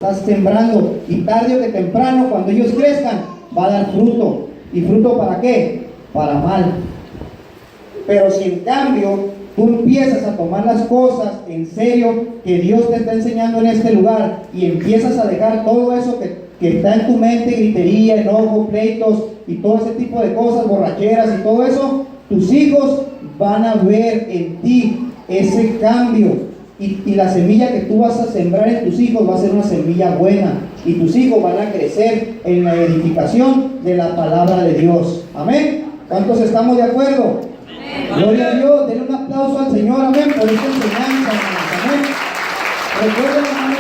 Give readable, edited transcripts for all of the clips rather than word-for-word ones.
estás sembrando, y tarde o que temprano, cuando ellos crezcan, va a dar fruto. ¿Y fruto para qué? Para mal. Pero si en cambio tú empiezas a tomar las cosas en serio que Dios te está enseñando en este lugar, y empiezas a dejar todo eso que está en tu mente, gritería, enojo, pleitos y todo ese tipo de cosas, borracheras y todo eso, tus hijos van a ver en ti ese cambio, y la semilla que tú vas a sembrar en tus hijos va a ser una semilla buena, y tus hijos van a crecer en la edificación de la palabra de Dios. Amén. ¿Cuántos estamos de acuerdo? Amén. Gloria a Dios. Denle un aplauso al Señor, amén, por esta enseñanza, hermanos. Amén. Recuerden, hermanos,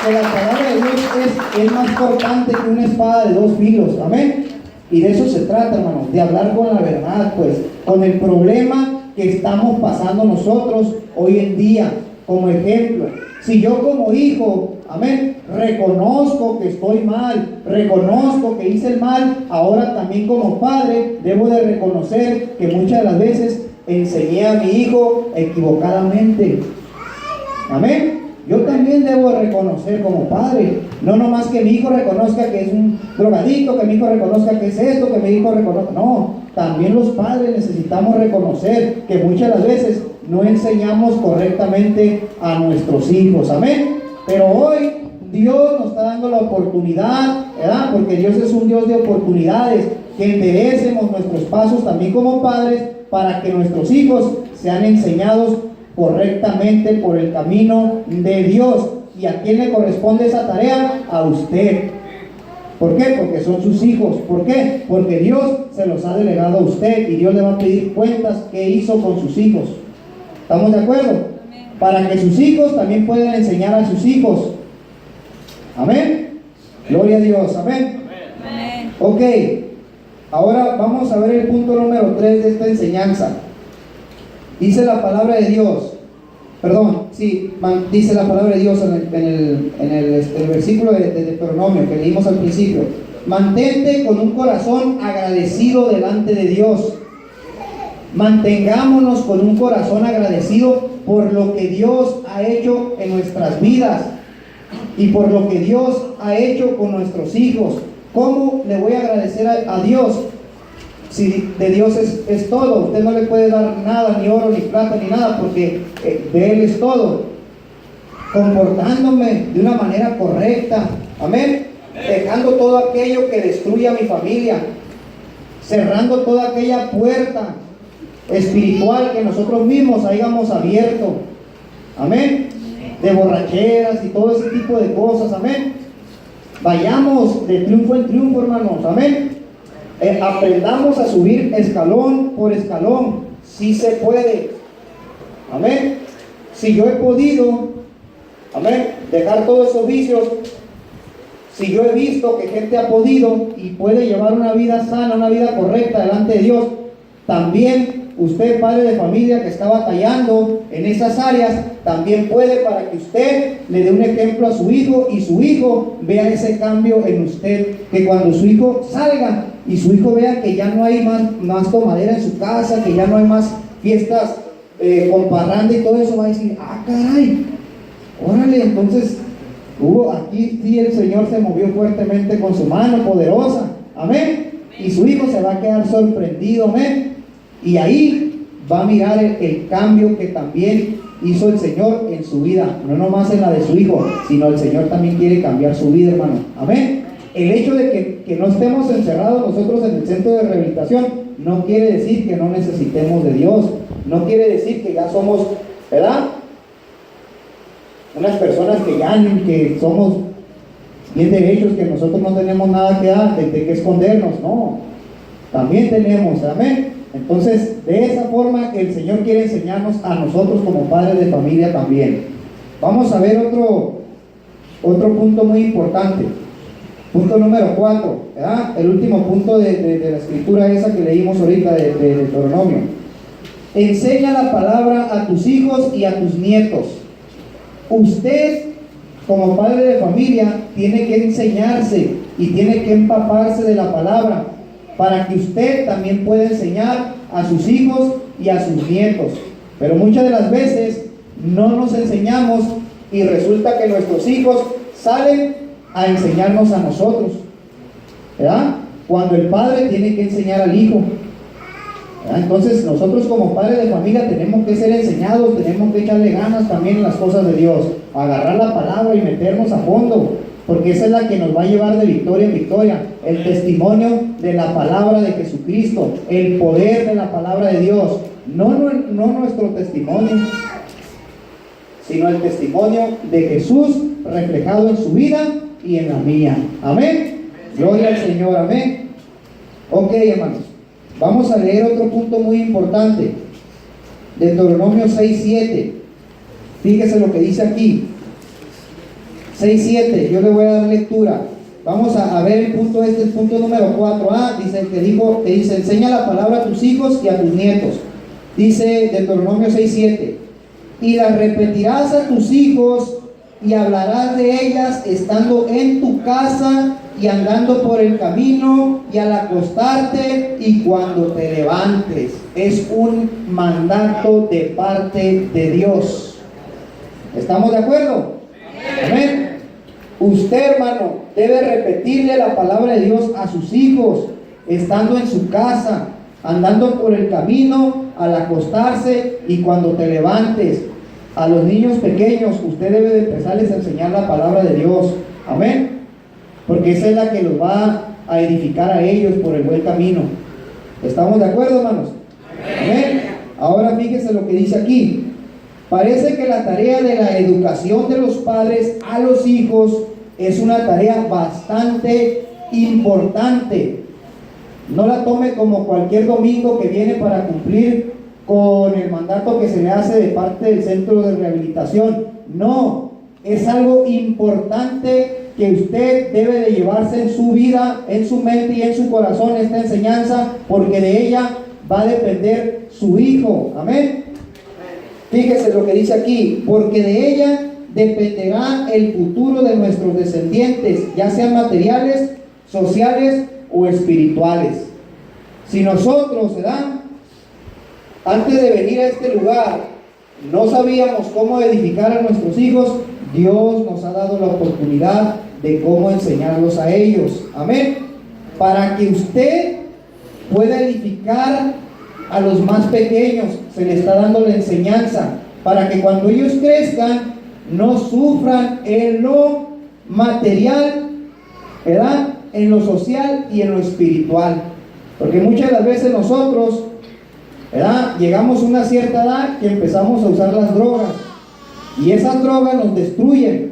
que la palabra de Dios es más cortante que una espada de dos filos. Amén. Y de eso se trata, hermanos, de hablar con la verdad, pues, con el problema que estamos pasando nosotros hoy en día. Como ejemplo, si yo como hijo, amén, reconozco que estoy mal, reconozco que hice el mal, ahora también como padre debo de reconocer que muchas de las veces enseñé a mi hijo equivocadamente. Amén. Yo también debo reconocer como padre, no nomás que mi hijo reconozca que es un drogadicto, que mi hijo reconozca que es esto, que mi hijo reconozca, no, también los padres necesitamos reconocer que muchas de las veces no enseñamos correctamente a nuestros hijos, amén. Pero hoy Dios nos está dando la oportunidad, ¿verdad? Porque Dios es un Dios de oportunidades, que enderecemos nuestros pasos también como padres, para que nuestros hijos sean enseñados correctamente por el camino de Dios. ¿Y a quién le corresponde esa tarea? A usted. ¿Por qué? Porque son sus hijos. ¿Por qué? Porque Dios se los ha delegado a usted, y Dios le va a pedir cuentas qué hizo con sus hijos. ¿Estamos de acuerdo? Amén. Para que sus hijos también puedan enseñar a sus hijos. Amén. Gloria a Dios. Amén. Amén. Ok. Ahora vamos a ver el punto número 3 de esta enseñanza. Dice la palabra de Dios, dice la palabra de Dios en el versículo de Deuteronomio que leímos al principio: mantente con un corazón agradecido delante de Dios. Mantengámonos con un corazón agradecido por lo que Dios ha hecho en nuestras vidas y por lo que Dios ha hecho con nuestros hijos. ¿Cómo le voy a agradecer a Dios? Si de Dios es todo, usted no le puede dar nada, ni oro, ni plata, ni nada, porque de Él es todo. Comportándome de una manera correcta, amén, dejando todo aquello que destruye a mi familia, cerrando toda aquella puerta espiritual que nosotros mismos hayamos abierto, amén, de borracheras y todo ese tipo de cosas, amén. Vayamos de triunfo en triunfo, hermanos, amén. Aprendamos a subir escalón por escalón, si se puede, amén. Si yo he podido, amén, dejar todos esos vicios, si yo he visto que gente ha podido y puede llevar una vida sana, una vida correcta delante de Dios, también usted, padre de familia que está batallando en esas áreas, también puede, para que usted le dé un ejemplo a su hijo, y su hijo vea ese cambio en usted, que cuando su hijo salga y su hijo vea que ya no hay más tomadera en su casa, que ya no hay más fiestas con parranda y todo eso, va a decir: ah, caray, órale, entonces aquí sí el Señor se movió fuertemente con su mano poderosa, amén. Y su hijo se va a quedar sorprendido, amén. Y ahí va a mirar el cambio que también hizo el Señor en su vida, no nomás en la de su hijo, sino el Señor también quiere cambiar su vida, hermano, amén. El hecho de que no estemos encerrados nosotros en el centro de rehabilitación no quiere decir que no necesitemos de Dios, no quiere decir que ya somos, ¿verdad?, unas personas que somos bien derechos, que nosotros no tenemos nada que dar, de que escondernos, no, también tenemos, amén. Entonces, de esa forma el Señor quiere enseñarnos a nosotros como padres de familia también. Vamos a ver otro punto muy importante. Punto número 4, ¿verdad? El último punto de la escritura esa que leímos ahorita de Deuteronomio. Enseña la palabra a tus hijos y a tus nietos. Usted, como padre de familia, tiene que enseñarse y tiene que empaparse de la palabra, para que usted también pueda enseñar a sus hijos y a sus nietos. Pero muchas de las veces no nos enseñamos, y resulta que nuestros hijos salen a enseñarnos a nosotros, ¿verdad? Cuando el padre tiene que enseñar al hijo, ¿verdad? Entonces nosotros como padres de familia tenemos que ser enseñados, tenemos que echarle ganas también en las cosas de Dios, agarrar la palabra y meternos a fondo, porque esa es la que nos va a llevar de victoria en victoria, el testimonio de la palabra de Jesucristo, el poder de la palabra de Dios, no nuestro testimonio, sino el testimonio de Jesús reflejado en su vida y en la mía. Amén. Gloria al Señor. Amén. Ok, hermanos, vamos a leer otro punto muy importante, Deuteronomio 6:7. Fíjese lo que dice aquí. 6:7, yo le voy a dar lectura. Vamos a ver el punto el punto número 4a. Dice que dice, enseña la palabra a tus hijos y a tus nietos. Dice Deuteronomio 6:7, y las repetirás a tus hijos y hablarás de ellas estando en tu casa y andando por el camino y al acostarte y cuando te levantes. Es un mandato de parte de Dios. ¿Estamos de acuerdo? Amén. Usted, hermano, debe repetirle la palabra de Dios a sus hijos, estando en su casa, andando por el camino, al acostarse y cuando te levantes. A los niños pequeños, usted debe de empezarles a enseñar la palabra de Dios. Amén. Porque esa es la que los va a edificar a ellos por el buen camino. ¿Estamos de acuerdo, hermanos? Amén. Ahora fíjese lo que dice aquí. Parece que la tarea de la educación de los padres a los hijos es una tarea bastante importante. No la tome como cualquier domingo que viene para cumplir con el mandato que se le hace de parte del centro de rehabilitación. No, es algo importante que usted debe de llevarse en su vida, en su mente y en su corazón, esta enseñanza, porque de ella va a depender su hijo. Amén. Fíjese lo que dice aquí, porque de ella dependerá el futuro de nuestros descendientes, ya sean materiales, sociales o espirituales. Si nosotros, ¿verdad?, antes de venir a este lugar no sabíamos cómo edificar a nuestros hijos, Dios nos ha dado la oportunidad de cómo enseñarlos a ellos. Amén. Para que usted pueda edificar a los más pequeños, se le está dando la enseñanza, para que cuando ellos crezcan no sufran en lo material, ¿verdad?, en lo social y en lo espiritual. Porque muchas de las veces nosotros, ¿verdad?, llegamos a una cierta edad que empezamos a usar las drogas, y esas drogas nos destruyen,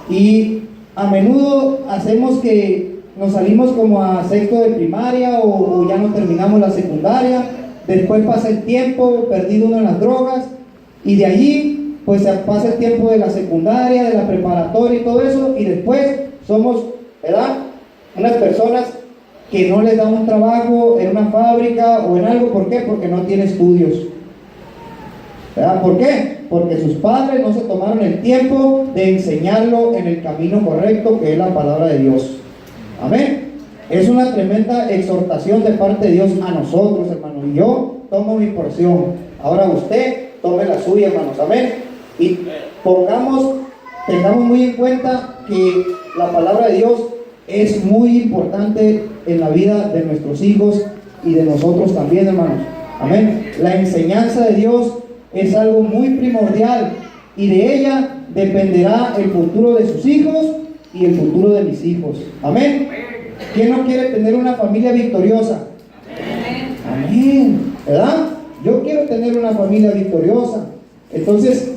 y a menudo hacemos que nos salimos como a sexto de primaria o ya no terminamos la secundaria. Después pasa el tiempo perdido uno en las drogas, y de allí pues pasa el tiempo de la secundaria, de la preparatoria y todo eso, y después somos, ¿verdad?, unas personas que no les da un trabajo en una fábrica o en algo. ¿Por qué? Porque no tiene estudios, ¿verdad? ¿Por qué? Porque sus padres no se tomaron el tiempo de enseñarlo en el camino correcto, que es la palabra de Dios. Amén. Es una tremenda exhortación de parte de Dios a nosotros, hermanos. Y yo tomo mi porción, ahora usted tome la suya, hermanos. Amén. Y tengamos muy en cuenta que la palabra de Dios es muy importante en la vida de nuestros hijos y de nosotros también, hermanos. Amén. La enseñanza de Dios es algo muy primordial, y de ella dependerá el futuro de sus hijos y el futuro de mis hijos. Amén. ¿Quién no quiere tener una familia victoriosa? Amén. ¿Verdad? Yo quiero tener una familia victoriosa. Entonces,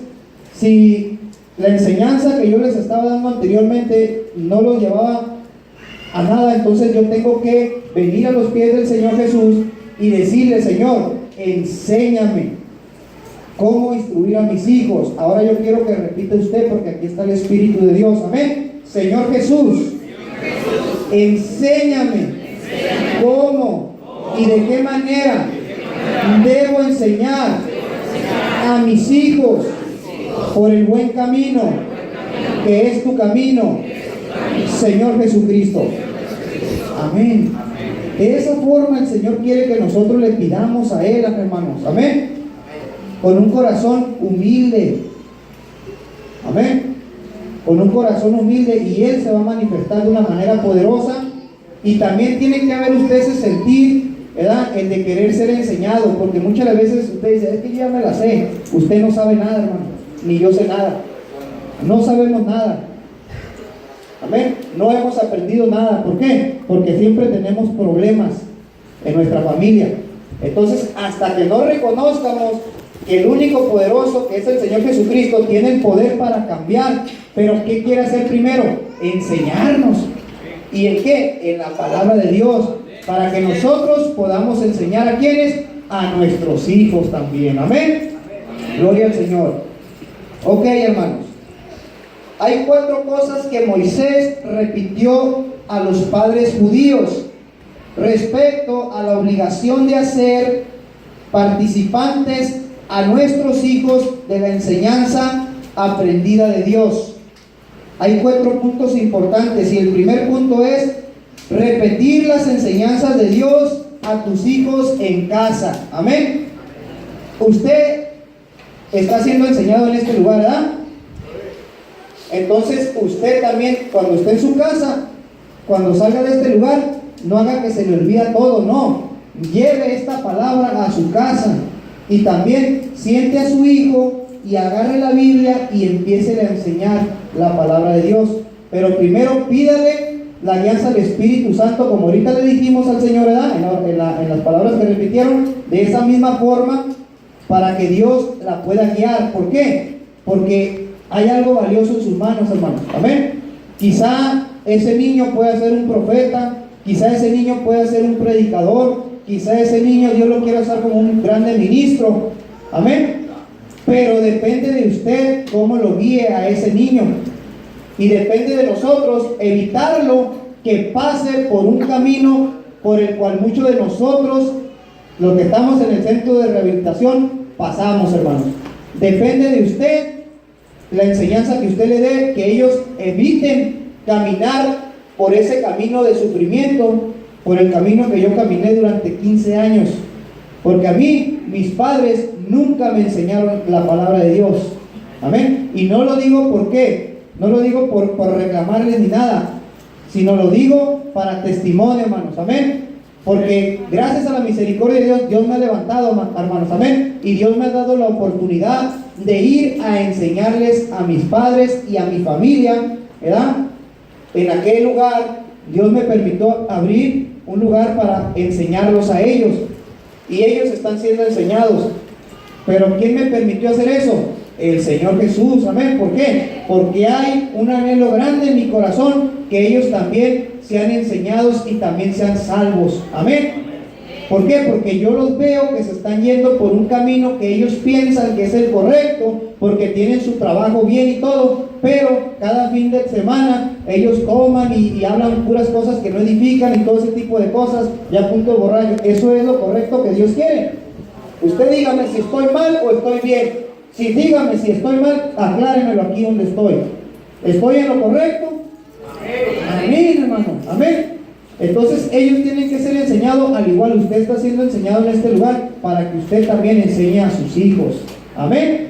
si la enseñanza que yo les estaba dando anteriormente no los llevaba a nada, entonces yo tengo que venir a los pies del Señor Jesús y decirle: Señor, enséñame cómo instruir a mis hijos. Ahora yo quiero que repita usted, porque aquí está el Espíritu de Dios. Amén. Señor Jesús, enséñame cómo y de qué manera debo enseñar a mis hijos por el buen camino, que es tu camino, Señor Jesucristo. Amén. De esa forma el Señor quiere que nosotros le pidamos a Él, hermanos. Amén. Con un corazón humilde. Amén. con un corazón humilde, y Él se va a manifestar de una manera poderosa. Y también tiene que haber usted ese sentir, ¿verdad?, el de querer ser enseñado, porque muchas veces usted dice, es que yo ya me la sé. Usted no sabe nada, hermano, ni yo sé nada. No sabemos nada. Amén. No hemos aprendido nada. ¿Por qué? Porque siempre tenemos problemas en nuestra familia. Entonces, hasta que no reconozcamos que el único poderoso, que es el Señor Jesucristo, tiene el poder para cambiar. Pero ¿qué quiere hacer primero? Enseñarnos. ¿Y en qué? En la palabra de Dios, para que nosotros podamos enseñar a quienes, a nuestros hijos también. Amén. Gloria al Señor. Ok, hermanos, hay 4 cosas que Moisés repitió a los padres judíos respecto a la obligación de hacer participantes a nuestros hijos de la enseñanza aprendida de Dios. Hay 4 puntos importantes, y el primer punto es repetir las enseñanzas de Dios a tus hijos en casa. Amén. Usted está siendo enseñado en este lugar, ¿verdad? Entonces usted también, cuando esté en su casa, cuando salga de este lugar, no haga que se le olvide todo, no. Lleve esta palabra a su casa, y también siente a su hijo y agarre la Biblia y empiece a enseñar la palabra de Dios. Pero primero pídale la alianza del Espíritu Santo, como ahorita le dijimos al Señor, ¿verdad?, en las palabras que repitieron, de esa misma forma, para que Dios la pueda guiar. ¿Por qué? Porque hay algo valioso en sus manos, hermanos. Amén. Quizá ese niño pueda ser un profeta, quizá ese niño pueda ser un predicador, quizá ese niño Dios lo quiera usar como un grande ministro. Amén. Pero depende de usted cómo lo guíe a ese niño, y depende de nosotros evitarlo que pase por un camino por el cual muchos de nosotros, los que estamos en el centro de rehabilitación, pasamos, hermanos. Depende de usted la enseñanza que usted le dé, que ellos eviten caminar por ese camino de sufrimiento, por el camino que yo caminé durante 15 años. Porque a mí, mis padres nunca me enseñaron la palabra de Dios. Amén. Y no lo digo por qué, no lo digo por reclamarles ni nada, sino lo digo para testimonio, hermanos. Amén. Porque gracias a la misericordia de Dios, Dios me ha levantado, hermanos. Amén. Y Dios me ha dado la oportunidad de ir a enseñarles a mis padres y a mi familia, ¿verdad? En aquel lugar, Dios me permitió abrir un lugar para enseñarlos a ellos. Y ellos están siendo enseñados. Pero ¿quién me permitió hacer eso? El Señor Jesús. Amén. ¿Por qué? Porque hay un anhelo grande en mi corazón, que ellos también sean enseñados y también sean salvos. Amén. ¿Por qué? Porque yo los veo que se están yendo por un camino que ellos piensan que es el correcto, porque tienen su trabajo bien y todo, pero cada fin de semana ellos toman y hablan puras cosas que no edifican y todo ese tipo de cosas, ya a punto de borracho. Eso es lo correcto que Dios quiere. Usted dígame si estoy mal o estoy bien. Si dígame si estoy mal, aclárenmelo aquí donde estoy. ¿Estoy en lo correcto? Amén, hermano. Amén. Entonces ellos tienen que ser enseñados, al igual usted está siendo enseñado en este lugar, para que usted también enseñe a sus hijos. Amén.